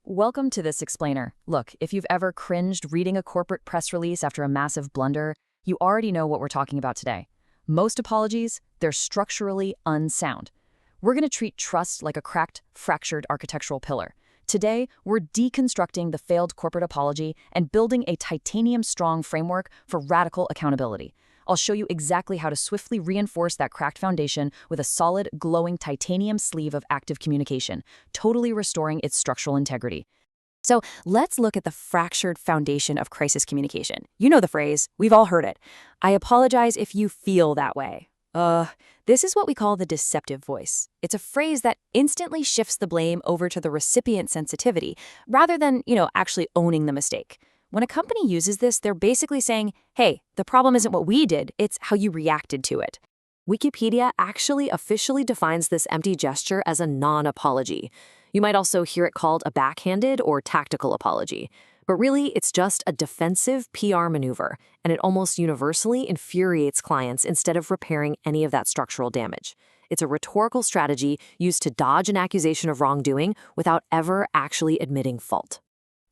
Welcome to this explainer. Look, if you've ever cringed reading a corporate press release after a massive blunder, you already know what we're talking about today. Most apologies, they're structurally unsound. We're going to treat trust like a cracked, fractured architectural pillar. Today, we're deconstructing the failed corporate apology and building a titanium-strong framework for radical accountability. I'll show you exactly how to swiftly reinforce that cracked foundation with a solid, glowing titanium sleeve of active communication, totally restoring its structural integrity. So let's look at the fractured foundation of crisis communication. You know the phrase, we've all heard it. I apologize if you feel that way. This is what we call the deceptive voice. It's a phrase that instantly shifts the blame over to the recipient's sensitivity, rather than, actually owning the mistake. When a company uses this, they're basically saying, hey, the problem isn't what we did, it's how you reacted to it. Wikipedia actually officially defines this empty gesture as a non-apology. You might also hear it called a backhanded or tactical apology. But really, it's just a defensive PR maneuver, and it almost universally infuriates clients instead of repairing any of that structural damage. It's a rhetorical strategy used to dodge an accusation of wrongdoing without ever actually admitting fault.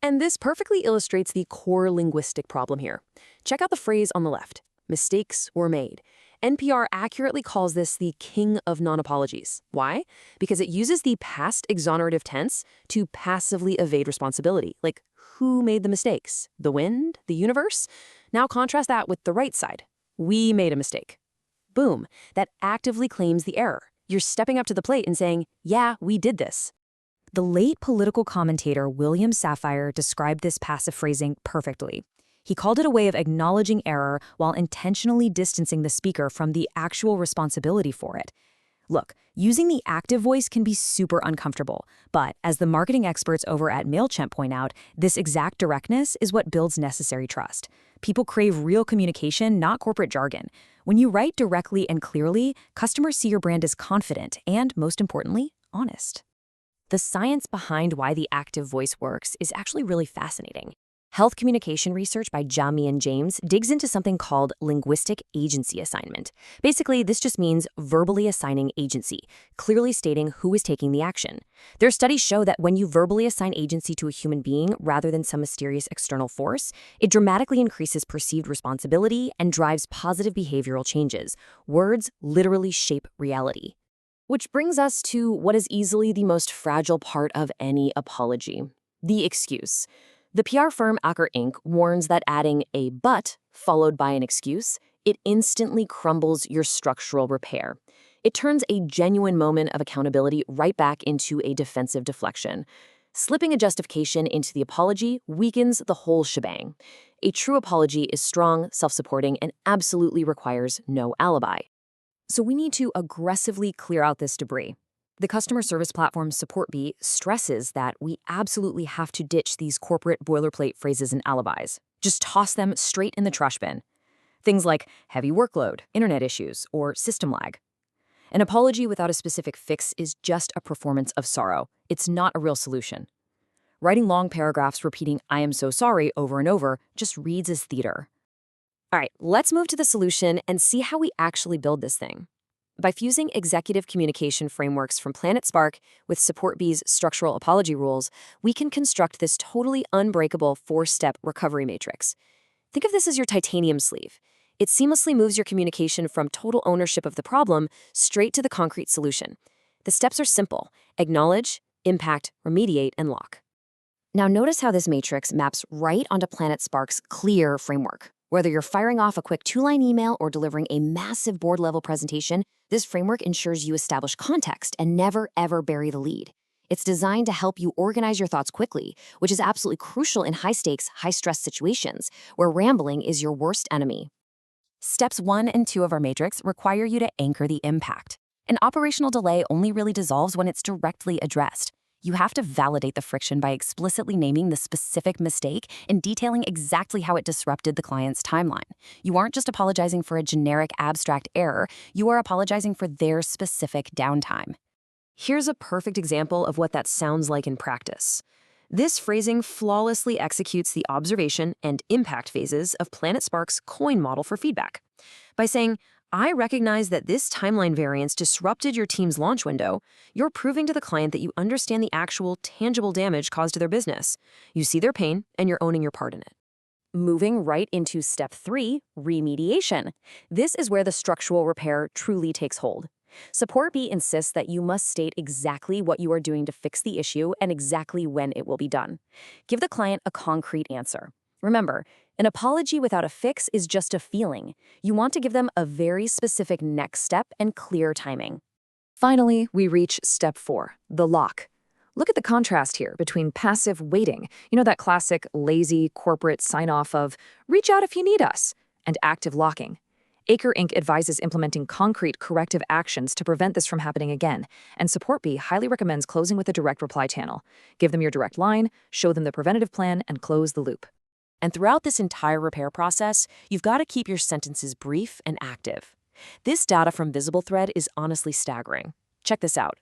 And this perfectly illustrates the core linguistic problem here. Check out the phrase on the left, mistakes were made. NPR accurately calls this the king of non-apologies. Why? Because it uses the past exonerative tense to passively evade responsibility. Like, who made the mistakes? The wind? The universe? Now contrast that with the right side. We made a mistake. Boom. That actively claims the error. You're stepping up to the plate and saying, yeah, we did this. The late political commentator William Safire described this passive phrasing perfectly. He called it a way of acknowledging error while intentionally distancing the speaker from the actual responsibility for it. Look, using the active voice can be super uncomfortable, but as the marketing experts over at MailChimp point out, this exact directness is what builds necessary trust. People crave real communication, not corporate jargon. When you write directly and clearly, customers see your brand as confident and, most importantly, honest. The science behind why the active voice works is actually really fascinating. Health communication research by Jami and James digs into something called linguistic agency assignment. Basically, this just means verbally assigning agency, clearly stating who is taking the action. Their studies show that when you verbally assign agency to a human being rather than some mysterious external force, it dramatically increases perceived responsibility and drives positive behavioral changes. Words literally shape reality. Which brings us to what is easily the most fragile part of any apology, the excuse. The PR firm Acker Inc. warns that adding a but followed by an excuse, it instantly crumbles your structural repair. It turns a genuine moment of accountability right back into a defensive deflection. Slipping a justification into the apology weakens the whole shebang. A true apology is strong, self-supporting, and absolutely requires no alibi. So we need to aggressively clear out this debris. The customer service platform Support Bee stresses that we absolutely have to ditch these corporate boilerplate phrases and alibis. Just toss them straight in the trash bin. Things like heavy workload, internet issues, or system lag. An apology without a specific fix is just a performance of sorrow. It's not a real solution. Writing long paragraphs repeating "I am so sorry" over and over just reads as theater. All right, let's move to the solution and see how we actually build this thing. By fusing executive communication frameworks from Planet Spark with Support Bee's structural apology rules, we can construct this totally unbreakable 4-step recovery matrix. Think of this as your titanium sleeve. It seamlessly moves your communication from total ownership of the problem straight to the concrete solution. The steps are simple: acknowledge, impact, remediate, and lock. Now notice how this matrix maps right onto Planet Spark's clear framework. Whether you're firing off a quick 2-line email or delivering a massive board-level presentation, this framework ensures you establish context and never, ever bury the lead. It's designed to help you organize your thoughts quickly, which is absolutely crucial in high-stakes, high-stress situations where rambling is your worst enemy. Steps 1 and 2 of our matrix require you to anchor the impact. An operational delay only really dissolves when it's directly addressed. You have to validate the friction by explicitly naming the specific mistake and detailing exactly how it disrupted the client's timeline. You aren't just apologizing for a generic abstract error, you are apologizing for their specific downtime. Here's a perfect example of what that sounds like in practice. This phrasing flawlessly executes the observation and impact phases of Planet Spark's COIN model for feedback. By saying, I recognize that this timeline variance disrupted your team's launch window. You're proving to the client that you understand the actual, tangible damage caused to their business. You see their pain, and you're owning your part in it. Moving right into step 3, remediation. This is where the structural repair truly takes hold. Support B insists that you must state exactly what you are doing to fix the issue and exactly when it will be done. Give the client a concrete answer. Remember, an apology without a fix is just a feeling. You want to give them a very specific next step and clear timing. Finally, we reach step 4, the lock. Look at the contrast here between passive waiting, that classic lazy corporate sign-off of reach out if you need us, and active locking. Acre Inc. advises implementing concrete corrective actions to prevent this from happening again, and Support B highly recommends closing with a direct reply channel. Give them your direct line, show them the preventative plan, and close the loop. And throughout this entire repair process, you've got to keep your sentences brief and active. This data from Visible Thread is honestly staggering. Check this out.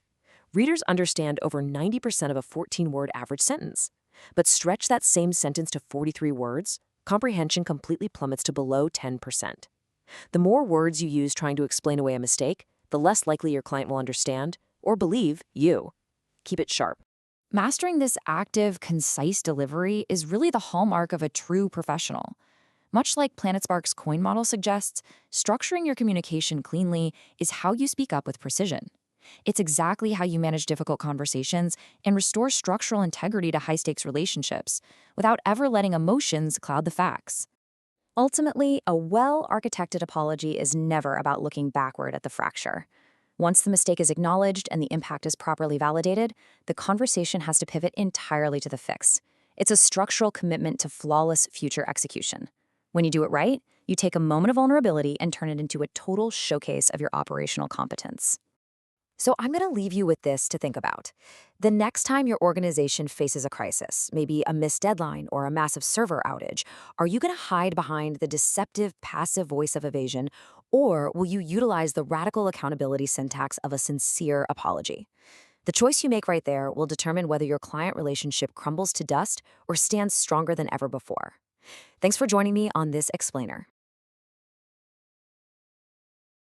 Readers understand over 90% of a 14-word average sentence. But stretch that same sentence to 43 words, comprehension completely plummets to below 10%. The more words you use trying to explain away a mistake, the less likely your client will understand or believe you. Keep it sharp. Mastering this active, concise delivery is really the hallmark of a true professional. Much like PlanetSpark's coin model suggests, structuring your communication cleanly is how you speak up with precision. It's exactly how you manage difficult conversations and restore structural integrity to high-stakes relationships without ever letting emotions cloud the facts. Ultimately, a well-architected apology is never about looking backward at the fracture. Once the mistake is acknowledged and the impact is properly validated, the conversation has to pivot entirely to the fix. It's a structural commitment to flawless future execution. When you do it right, you take a moment of vulnerability and turn it into a total showcase of your operational competence. So I'm going to leave you with this to think about. The next time your organization faces a crisis, maybe a missed deadline or a massive server outage, are you going to hide behind the deceptive, passive voice of evasion, or will you utilize the radical accountability syntax of a sincere apology? The choice you make right there will determine whether your client relationship crumbles to dust or stands stronger than ever before. Thanks for joining me on this explainer.